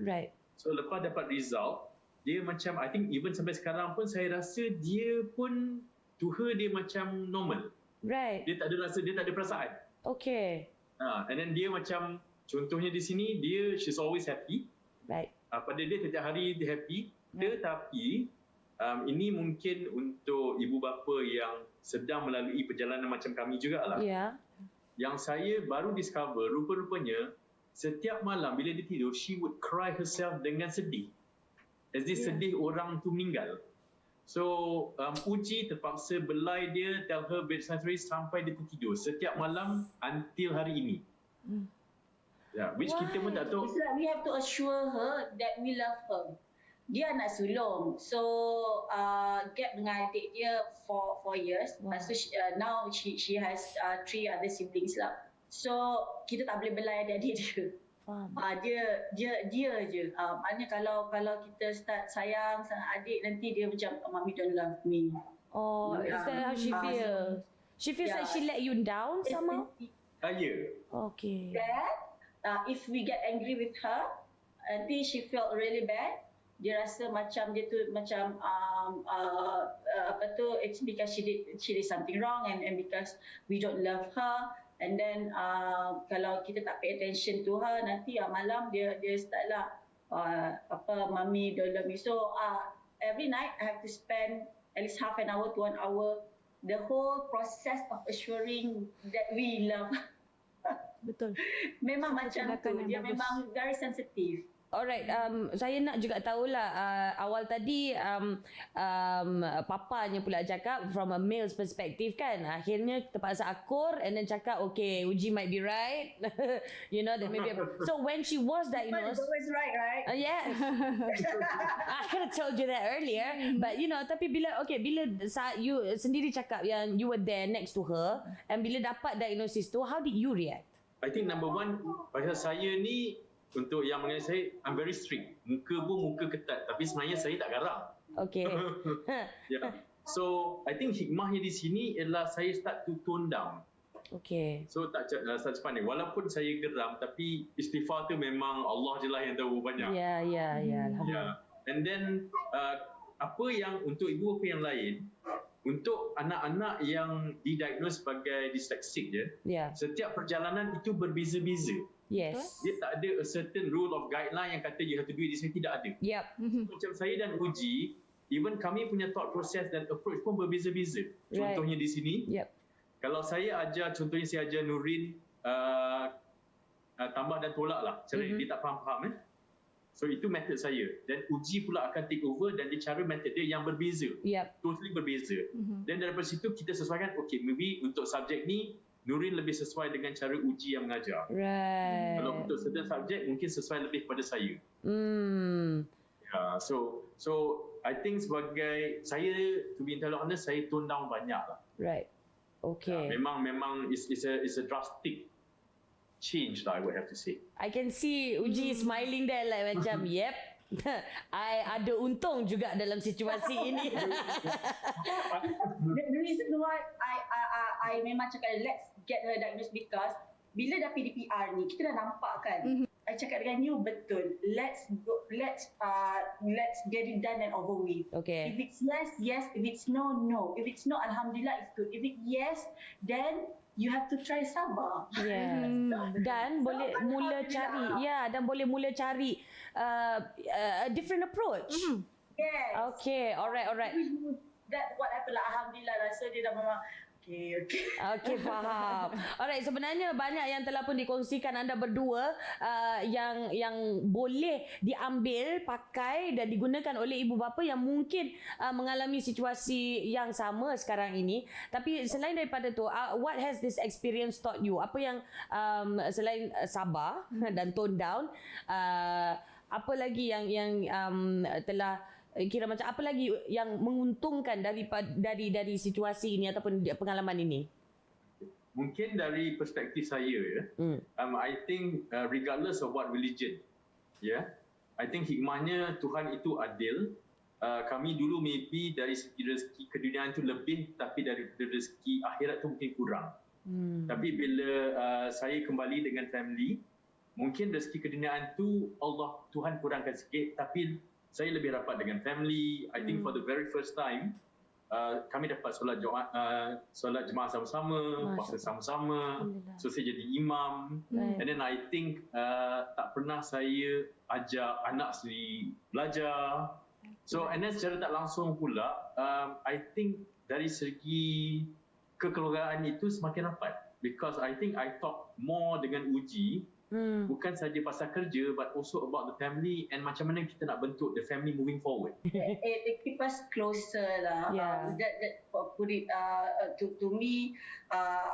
S5: So lepas dapat result, dia macam I think even sampai sekarang pun saya rasa dia pun to her dia macam normal.
S1: Right.
S5: Dia tak ada perasaan.
S1: Okay.
S5: And then dia macam, contohnya di sini, she's always happy.
S1: Right.
S5: Pada dia setiap hari dia happy. Tetapi, ini mungkin untuk ibu bapa yang sedang melalui perjalanan macam kami jugalah.
S1: Yeah.
S5: Yang saya baru discover, rupa-rupanya, setiap malam bila dia tidur, she would cry herself dengan sedih. As if sedih orang tu meninggal. So, Uji terpaksa belai dia, tell her bedtime story sampai dia tertidur. Setiap malam until hari ini. Which kita pun tak tahu.
S6: It's like we have to assure her that we love her. Dia anak sulung. So, gap dengan adik dia for 4 years. So, now she has 3 other siblings lah. So, kita tak boleh belai adik-adik dia. Dia je. Maknanya kalau kita start sayang sama adik, nanti dia macam, mommy don't love me.
S1: Oh, is that how she feels? She feels like she let you down somehow?
S5: Ya.
S1: Okay.
S6: Then, if we get angry with her, nanti she felt really bad. Dia rasa macam dia tu macam it's because she did something wrong and because we don't love her. And then kalau kita tak pay attention to her, nanti malam dia start lah mommy don't love me. So every night I have to spend at least half an hour to 1 hour the whole process of assuring that we love.
S2: Betul.
S6: Memang macam tu. Dia memang very sensitive.
S1: Alright, saya nak juga tahulah awal tadi papanya pula cakap from a male's perspective kan. Akhirnya terpaksa akur and then cakap okay, Uji might be right. You know, that maybe. So when she was diagnosed,
S6: But it's always right?
S1: Yes. I could have told you that earlier. But you know, tapi bila you sendiri cakap yang you were there next to her and bila dapat diagnosis tu, how did you react?
S5: I think number one, pasal saya ni, untuk yang mengenai saya, I'm very strict. Muka pun muka ketat. Tapi sebenarnya saya tak garang.
S1: Okay.
S5: So, I think hikmahnya di sini ialah saya start to tone down.
S1: Okay.
S5: So, tak cepat ni. Walaupun saya geram, tapi istighfar tu memang Allah je lah yang tahu banyak.
S1: Ya. Alhamdulillah.
S5: And then, apa yang untuk ibu bapa yang lain, untuk anak-anak yang didiagnose sebagai dyslexic je, setiap perjalanan itu berbeza-beza.
S1: Yes.
S5: Dia tak ada a certain rule of guideline yang kata you have to do it this way, tidak ada.
S1: Yep.
S5: Macam saya dan Uji, even kami punya thought process dan approach pun berbeza-beza. Contohnya di sini, kalau saya ajar, contohnya saya ajar Nurin tambah dan tolak lah. Cara dia tak faham-faham. So itu method saya. Dan Uji pula akan take over dan dia cara method dia yang berbeza. Totally berbeza. Dan daripada situ kita sesuaikan, okay, maybe untuk subjek ni, Nurin lebih sesuai dengan cara Uji yang mengajar.
S1: Right.
S5: Kalau untuk certain subjek mungkin sesuai lebih kepada saya. So I think sebagai saya, to be entirely honest, saya tone down banyak lah.
S1: Right. Okay.
S5: Memang it's a drastic change lah, I would have to say.
S1: I can see Uji smiling there like macam yep. I ada untung juga dalam situasi ini.
S6: The reason why I memang cakap let's get her diagnosed because bila dah PDPR ni kita dah nampak kan. I cakap dengan you betul. Let's get it done and over with.
S1: Okay.
S6: If it's yes. If it's no. If it's no, alhamdulillah it's good. If it's yes, then you have to try sabar.
S1: Yeah. Dan boleh mula cari. Dan boleh mula cari a different approach.
S6: Yes.
S1: Okay. Alright.
S6: That what happened lah. Alhamdulillah rasa dia dah memang Okay,
S1: faham. Alright, sebenarnya banyak yang telah pun dikongsikan anda berdua yang boleh diambil, pakai dan digunakan oleh ibu bapa yang mungkin mengalami situasi yang sama sekarang ini. Tapi selain daripada tu, what has this experience taught you? Apa yang selain sabar dan tone down, apa lagi yang telah kira macam apa lagi yang menguntungkan dari situasi ini ataupun pengalaman ini?
S5: Mungkin dari perspektif saya I think regardless of what religion, I think hikmahnya Tuhan itu adil. Kami dulu maybe dari segi rezeki keduniaan itu lebih, tapi dari rezeki akhirat itu mungkin kurang. Tapi bila saya kembali dengan family, mungkin rezeki keduniaan itu Tuhan kurangkan sikit, tapi saya lebih rapat dengan family. I think for the very first time, kami dapat solat jemaah sama-sama, puasa sama-sama.
S1: Alhamdulillah.
S5: So saya jadi imam.
S1: Right.
S5: And then I think tak pernah saya ajak anak sendiri belajar. So and then secara tak langsung pula, I think dari segi kekeluargaan itu semakin rapat. Because I think I talk more dengan Uji, bukan saja pasal kerja but also about the family and macam mana kita nak bentuk the family moving forward.
S6: It keep us closer lah.
S1: Yeah.
S6: That put it to me.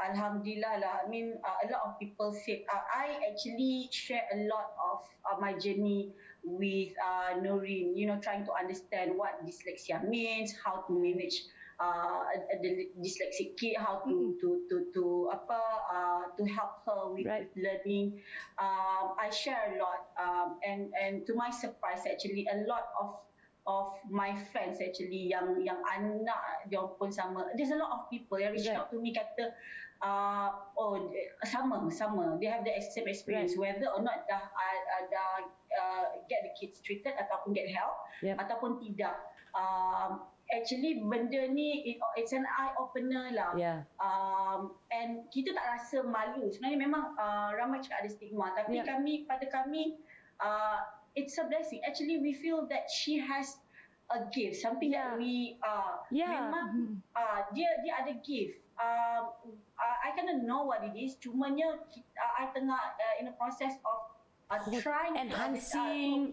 S6: Alhamdulillah lah. I mean, a lot of people said I actually share a lot of my journey with Noreen. You know, trying to understand what dyslexia means, how to manage the dyslexic kid, how to help her with
S1: Right.
S6: learning. I share a lot, and to my surprise, actually, a lot of my friends actually yang anak dia pun sama. There's a lot of people yang reach out to me kata, sama. They have the same experience, whether or not dah get the kids treated ataupun get help ataupun tidak. Actually benda ni it's an eye opener lah.
S1: Yeah.
S6: And kita tak rasa malu. Sebenarnya memang ramai cakap ada stigma, tapi pada kami it's a blessing. Actually we feel that she has a gift, something that we memang dia ada gift. I cannot know what it is. Cumanya I tengah in the process of trying
S1: enhancing,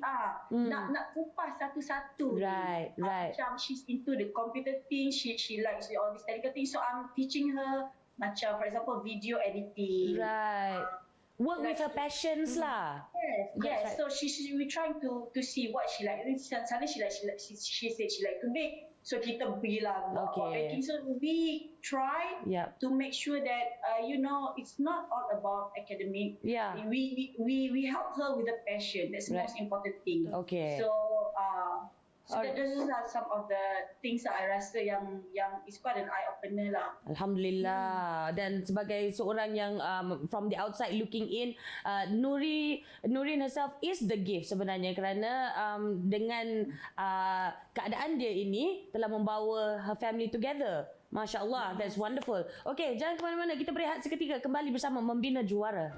S6: nak kupas satu-satu.
S1: Right.
S6: Macam she's into the computer thing, she likes all this technical thing, so I'm teaching her macam for example video editing.
S1: Right. Work with her passions lah.
S6: Yes. So we trying to see what she like. Suddenly she said she like to bake. So kita pergilah buat baking. So we try to make sure that it's not all about academic.
S1: Yeah.
S6: We help her with the passion. That's the most important thing.
S1: Okay.
S6: So those are some of the things that I rasa yang is quite an eye opener lah.
S1: Alhamdulillah. Dan sebagai seorang yang from the outside looking in, Noreen herself is the gift sebenarnya, kerana dengan keadaan dia ini telah membawa her family together. Masya Allah, that's wonderful. Okay, jangan ke mana-mana, kita berehat seketika, kembali bersama Membina Juara.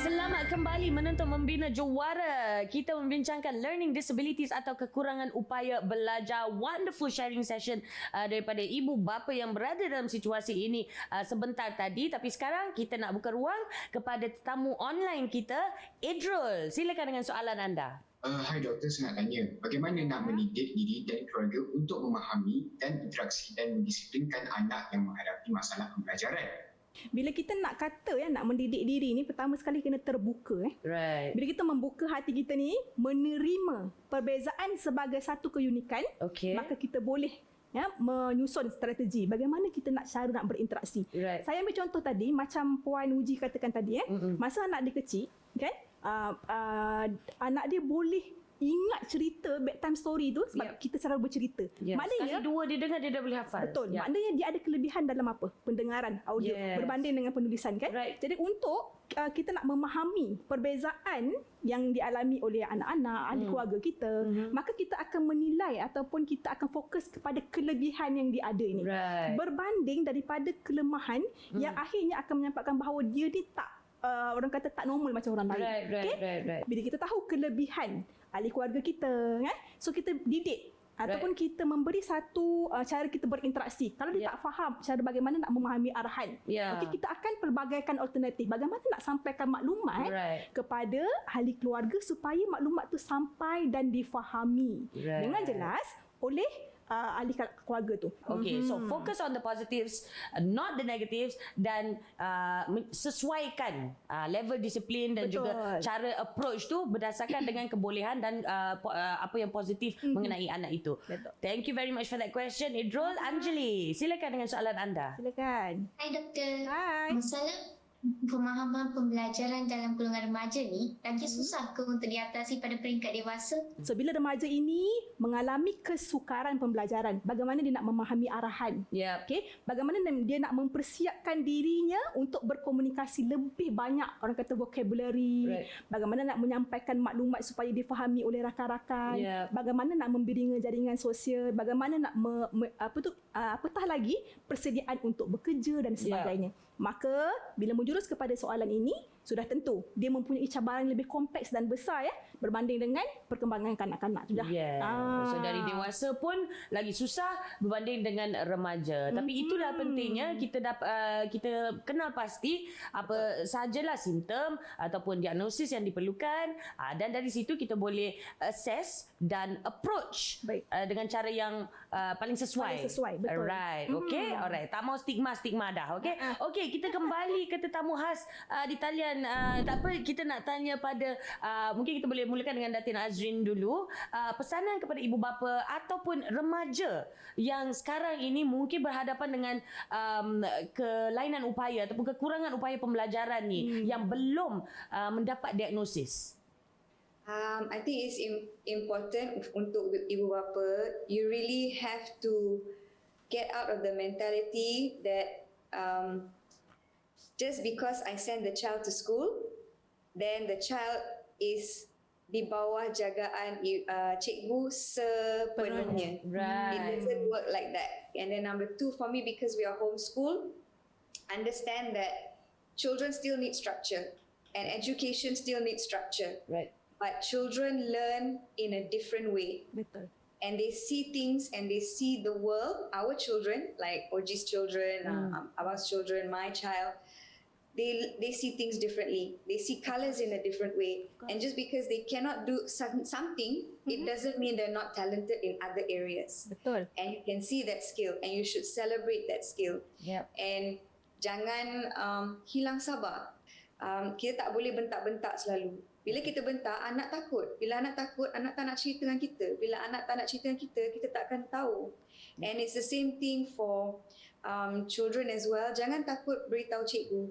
S1: Selamat kembali menonton Membina Juara. Kita membincangkan learning disabilities atau kekurangan upaya belajar. Wonderful sharing session daripada ibu bapa yang berada dalam situasi ini sebentar tadi. Tapi sekarang kita nak buka ruang kepada tetamu online kita, Idrul. Silakan dengan soalan anda.
S7: Hai doktor, saya nak tanya, bagaimana nak mendidik diri dan keluarga untuk memahami dan interaksi dan mendisiplinkan anak yang menghadapi masalah pembelajaran?
S2: Bila kita nak kata nak mendidik diri ni, pertama sekali kena terbuka.
S1: Right.
S2: Bila kita membuka hati kita ni, menerima perbezaan sebagai satu keunikan, maka kita boleh menyusun strategi bagaimana kita nak berinteraksi.
S1: Right.
S2: Saya ambil contoh tadi, macam Puan Uji katakan tadi, masa anak dia kecil, kan, anak dia boleh ingat cerita bedtime story tu sebab kita selalu bercerita.
S1: Sekali
S2: Maknanya
S1: dua dia dengar, dia dah boleh hafal.
S2: Betul. Maknanya dia ada kelebihan dalam apa? Pendengaran audio berbanding dengan penulisan, kan?
S1: Right.
S2: Jadi untuk kita nak memahami perbezaan yang dialami oleh anak-anak, ahli keluarga kita, maka kita akan menilai ataupun kita akan fokus kepada kelebihan yang dia ada ini.
S1: Right.
S2: Berbanding daripada kelemahan yang akhirnya akan menyampaikan bahawa dia ni tak orang kata tak normal macam orang lain.
S1: Right.
S2: Bila kita tahu kelebihan ahli keluarga kita, kan? So kita didik ataupun kita memberi satu cara kita berinteraksi. Kalau dia tak faham cara bagaimana nak memahami arahan, kita akan pelbagaikan alternatif. Bagaimana nak sampaikan maklumat kepada ahli keluarga supaya maklumat tu sampai dan difahami dengan jelas oleh ahli keluarga tu.
S1: Okay, so focus on the positives, not the negatives, dan sesuaikan level disiplin dan juga cara approach tu berdasarkan dengan kebolehan dan apa yang positif mengenai anak itu.
S2: Betul.
S1: Thank you very much for that question, Idrul. Anjali, silakan dengan soalan anda.
S2: Silakan.
S8: Hai doktor.
S2: Hai.
S8: pemahaman pembelajaran dalam golongan remaja ni lagi susah ke untuk diatasi pada peringkat dewasa?
S2: So bila remaja ini mengalami kesukaran pembelajaran, bagaimana dia nak memahami arahan?
S1: Yep.
S2: Okey, bagaimana dia nak mempersiapkan dirinya untuk berkomunikasi lebih banyak, orang kata vocabulary,
S1: Right.
S2: bagaimana nak menyampaikan maklumat supaya difahami oleh rakan-rakan,
S1: Yep.
S2: bagaimana nak membina jaringan sosial, bagaimana nak apatah lagi persediaan untuk bekerja dan sebagainya. Maka bila menjurus kepada soalan ini, sudah tentu dia mempunyai cabaran yang lebih kompleks dan besar berbanding dengan perkembangan kanak-kanak sudah.
S1: So dari dewasa pun lagi susah berbanding dengan remaja. Tapi itulah pentingnya kita kenal pasti apa sahajalah simptom ataupun diagnosis yang diperlukan, dan dari situ kita boleh assess dan approach dengan cara yang paling sesuai.
S2: Paling sesuai, betul.
S1: Alright, okay, alright. Tak mau stigma dah, okay? Okay, kita kembali ke tetamu khas di talian. Tak apa, kita nak tanya pada mungkin kita boleh mulakan dengan Datin Azrin dulu. Pesanan kepada ibu bapa ataupun remaja yang sekarang ini mungkin berhadapan dengan kelainan upaya ataupun kekurangan upaya pembelajaran ni yang belum mendapat diagnosis.
S3: I think it's important untuk ibu bapa. You really have to get out of the mentality that just because I send the child to school, then the child is di bawah jagaan cikgu sepenuhnya.
S1: Right.
S3: It doesn't work like that. And then number 2 for me, because we are homeschool, understand that children still need structure and education still needs structure.
S1: Right.
S3: But children learn in a different way.
S2: Betul.
S3: And they see things and they see the world. Our children, like Oji's children, Abang's children, my child, they see things differently. They see colors in a different way. And just because they cannot do something, it doesn't mean they're not talented in other areas.
S2: Betul.
S3: And you can see that skill and you should celebrate that skill.
S1: Yep.
S3: And jangan hilang sabar. Kita tak boleh bentak-bentak selalu. Bila kita bentak, anak takut. Bila anak takut, anak tak nak cerita dengan kita. Bila anak tak nak cerita dengan kita tak akan tahu. And it's the same thing for children as well. Jangan takut beritahu cikgu.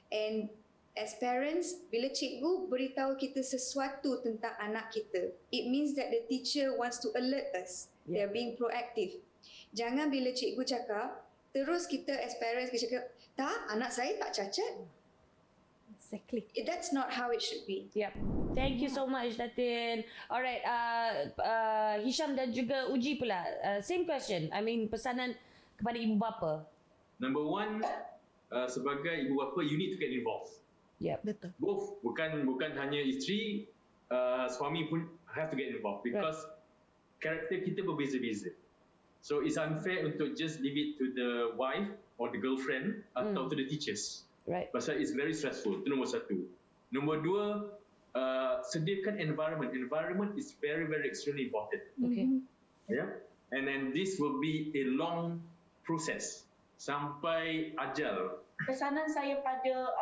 S3: And as parents, bila cikgu beritahu kita sesuatu tentang anak kita, it means that the teacher wants to alert us. They're being proactive. Jangan bila cikgu cakap, terus kita as parents kita cakap, tak, anak saya tak cacat.
S2: Exactly.
S3: That's not how it should be.
S1: Yep. Thank you so much, Datin. Alright, Hisham dan juga Uji pula. Same question. I mean, pesanan kepada ibu bapa.
S5: Number 1, sebagai ibu bapa, you need to get involved.
S1: Yep.
S2: Betul.
S5: Both, bukan hanya isteri, suami pun have to get involved because karakter kita berbeza-beza. So it's unfair untuk just leave it to the wife or the girlfriend atau to the teachers.
S1: Right.
S5: Pasal it's very stressful. Itu nombor 1. Nombor 2, sediakan environment. Environment is very, very extremely important.
S1: Okay.
S5: Yeah. And then this will be a long process sampai ajal.
S6: Pesanan saya pada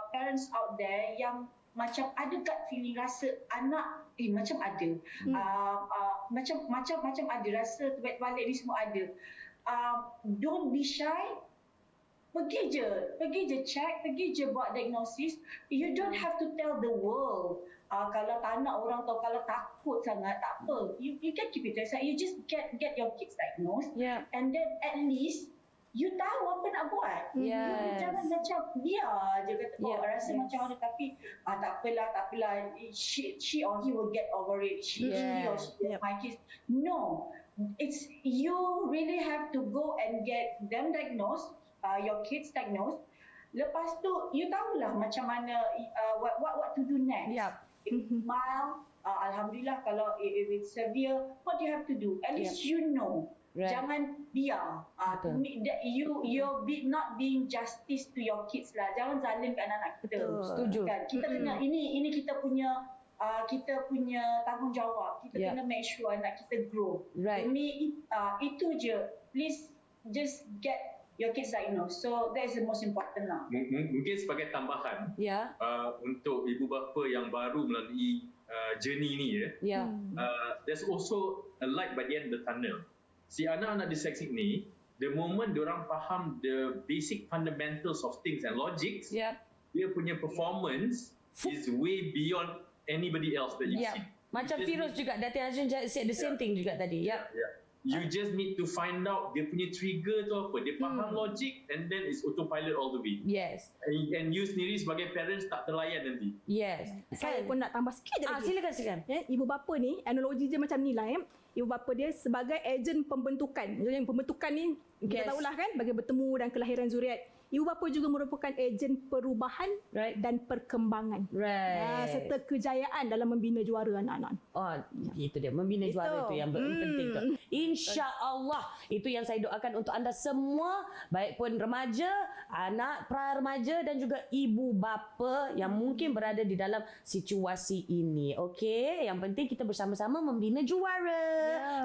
S6: parents out there yang macam ada gut feeling rasa anak macam ada. Macam ada rasa terbalik ni semua ada. Don't be shy. Pergi je check, pergi je buat diagnosis. You don't have to tell the world. Kalau tak nak orang tahu, kalau takut sangat, tak apa. You can keep it aside. You just get your kids diagnosed.
S1: Yeah.
S6: And then at least you tahu apa nak buat.
S1: Yes.
S6: You jangan macam biar je kata, rasa macam mana, tapi tak apalah, she or he will get over it. She or she, my kids. No, it's you really have to go and get them diagnosed, your kids diagnosed. Lepas tu, you tahulah macam mana, what to do next.
S1: Yep.
S6: If it's mild, alhamdulillah. Kalau if it's severe, what do you have to do? At least you know.
S1: Right.
S6: Jangan biar. You're not being justice to your kids lah. Jangan zalim kat anak kita.
S1: Setuju.
S6: Kan? Kita kena ini kita punya tanggungjawab. Kita kena make sure anak kita grow.
S1: Right.
S6: Itu je. Please just get your kids diagnosed. So that is the most important lah.
S5: Mungkin sebagai tambahan untuk ibu bapa yang baru melalui journey ni there's also a light by the end of the tunnel. Si anak-anak dyslexic ni, the moment diorang faham the basic fundamentals of things and logics, dia punya performance is way beyond anybody else that you see.
S1: Macam
S5: You just
S1: Firoz juga, Datin Azrin said the same thing juga tadi.
S5: Yeah. You just need to find out dia punya trigger tu apa. Dia faham logic and then it's autopilot all the way.
S1: Yes.
S5: And you sendiri sebagai parents tak terlayan nanti.
S1: Yes.
S2: Saya pun nak tambah sikit je lagi.
S1: Silakan.
S2: Ya, ibu bapa ni analogi dia macam ni lah ya. Ibu bapa dia sebagai ejen pembentukan. Maksudnya pembentukan ni kita tahulah kan bagi bertemu dan kelahiran zuriat. Ibu bapa juga merupakan ejen perubahan dan perkembangan. Serta kejayaan dalam membina juara anak-anak.
S1: Oh, itu dia. Membina juara itu yang penting tu. InsyaAllah. Itu yang saya doakan untuk anda semua. Baik pun remaja, anak pra-remaja dan juga ibu bapa yang mungkin berada di dalam situasi ini. Okey? Yang penting kita bersama-sama membina juara.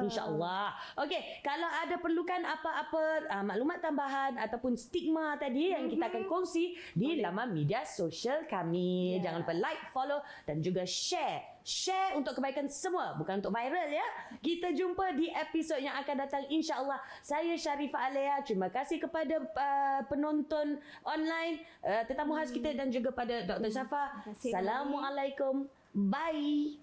S1: InsyaAllah. Okey. Kalau ada perlukan apa-apa maklumat tambahan ataupun stigma tadi yang kita akan kongsi di laman media sosial kami. Jangan lupa like, follow dan juga share. Share untuk kebaikan semua, bukan untuk viral ya. Kita jumpa di episod yang akan datang insya-Allah. Saya Sharifah Alea. Terima kasih kepada penonton online, tetamu khas kita dan juga pada Dr. Syafa. Assalamualaikum. Bye.